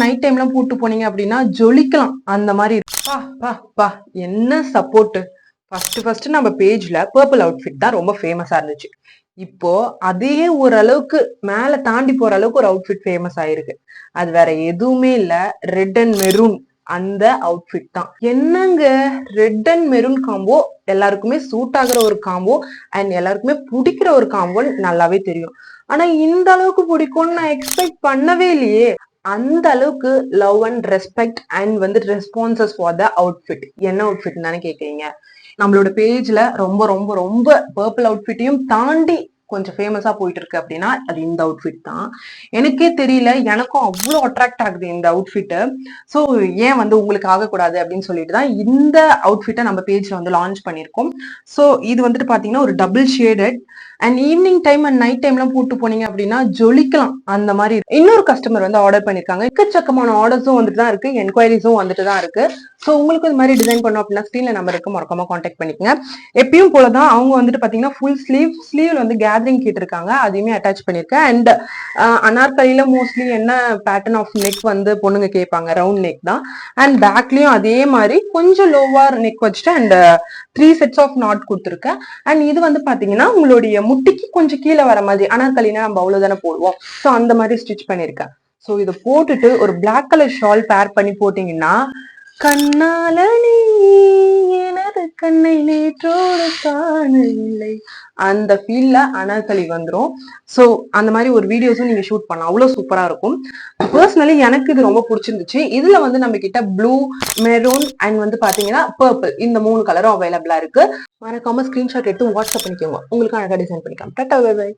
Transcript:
Night டைம்லாம் போட்டு போனீங்க அப்படின்னா ஜொலிக்கலாம். அந்த மாதிரி பா பா பா என்ன சப்போர்ட். ஃபர்ஸ்ட் நம்ம பேஜ்ல பர்பிள் அவுட்ஃபிட் தான் ரொம்ப ஃபேமஸா இருந்துச்சு. இப்போ அதே ஓரளவுக்கு மேல தாண்டி போற அளவுக்கு ஒரு அவுட்ஃபிட் ஃபேமஸ் ஆயிருக்கு. அது வேற எதுவுமே இல்ல, ரெட் அண்ட் மெரூன். அந்த அவுட்ஃபிட் தான். என்னங்க, ரெட் அண்ட் மெரூன் காம்போ எல்லாருக்குமே சூட் ஆகுற ஒரு காம்போ அண்ட் எல்லாருக்குமே பிடிக்கிற ஒரு காம்போன்னு நல்லாவே தெரியும். ஆனா இந்த அளவுக்கு பிடிக்கும்னு நான் எக்ஸ்பெக்ட் பண்ணவே இல்லையே. அந்த அளவுக்கு லவ் அண்ட் ரெஸ்பெக்ட் அண்ட் வந்து ரெஸ்பான்சஸ் ஃபார் த அவுட்ஃபிட். என்ன அவுட்ஃபிட் தானே கேக்குறீங்க. நம்மளோட பேஜ்ல ரொம்ப ரொம்ப ரொம்ப பர்பிள் அவுட்ஃபிட்டையும் தாண்டி கொஞ்சம் ஃபேமஸா போயிட்டு இருக்கு அப்படின்னா அது இந்த அவுட்ஃபிட் தான். எனக்கே தெரியல, எனக்கும் அவ்வளோ அட்ராக்ட் ஆகுது இந்த அவுட்ஃபிட். ஸோ ஏன் வந்து உங்களுக்கு ஆகக்கூடாது அப்படின்னு சொல்லிட்டு தான் இந்த அவுட்ஃபிட்டை நம்ம பேஜ்ல வந்து லான்ச் பண்ணியிருக்கோம். ஸோ இது வந்துட்டு பாத்தீங்கன்னா ஒரு double shaded and evening time and night டைம்லாம் போட்டு போனீங்க அப்படின்னா ஜொலிக்கலாம். அந்த மாதிரி இன்னொரு கஸ்டமர் வந்து ஆர்டர் பண்ணிருக்காங்க. எக்கச்சக்கமான ஆர்டர்ஸும் வந்துட்டு தான் இருக்கு, என்கொயரிஸும் வந்துட்டு தான் இருக்கு. ஸோ உங்களுக்கு இது மாதிரி டிசைன் பண்ணோம் அப்படின்னா ஸ்க்ரீன்ல நம்பர் இருக்கு, மறக்காம கான்டாக்ட் பண்ணிக்கோங்க. எப்பயும் போலதான் அவங்க வந்துட்டு பாத்தீங்கன்னா ஃபுல் ஸ்லீவ்ல வந்து கேதரிங் கேட்டிருக்காங்க, அதையுமே அட்டாச் பண்ணிருக்கேன். அண்ட் அனார்கலியில மோஸ்ட்லி என்ன பேட்டர்ன் ஆஃப் நெக் வந்து பொண்ணுங்க கேட்பாங்க, ரவுண்ட் நெக் தான். அண்ட் பேக்லயும் அதே மாதிரி கொஞ்சம் லோவார் நெக் வச்சுட்டு அண்ட் 3 செட்ஸ் ஆஃப் நாட் கொடுத்துருக்கேன். அண்ட் இது வந்து பாத்தீங்கன்னா உங்களுடைய முட்டிக்கு கொஞ்சம் கீழே வர மாதிரி, அனார்கலினா நம்ம அவ்வளவுதானே போடுவோம், ஸோ அந்த மாதிரி ஸ்டிச் பண்ணிருக்கேன். ஸோ இதை போட்டுட்டு ஒரு பிளாக் கலர் ஷால் பேர் பண்ணி போட்டீங்கன்னா கண்ணால நீ எனது கண்ணை நேற்றோடு காணவில்லை அந்த ஃபீல்ல அனார்கலி வந்துரும். ஸோ அந்த மாதிரி ஒரு வீடியோஸும் நீங்க ஷூட் பண்ணலாம், அவ்வளவு சூப்பரா இருக்கும். பர்சனலி எனக்கு இது ரொம்ப பிடிச்சிருந்துச்சு. இதுல வந்து நம்ம கிட்ட ப்ளூ, மெரூன் அண்ட் வந்து பாத்தீங்கன்னா பர்பிள், இந்த 3 கலரும் அவைலபிளா இருக்கு. மறக்காம ஸ்கிரீன்ஷாட் எடுத்து வாட்ஸ்அப் பண்ணிக்கோங்க, உங்களுக்கு அழகா டிசைன் பண்ணிக்கலாம். Tata bye by.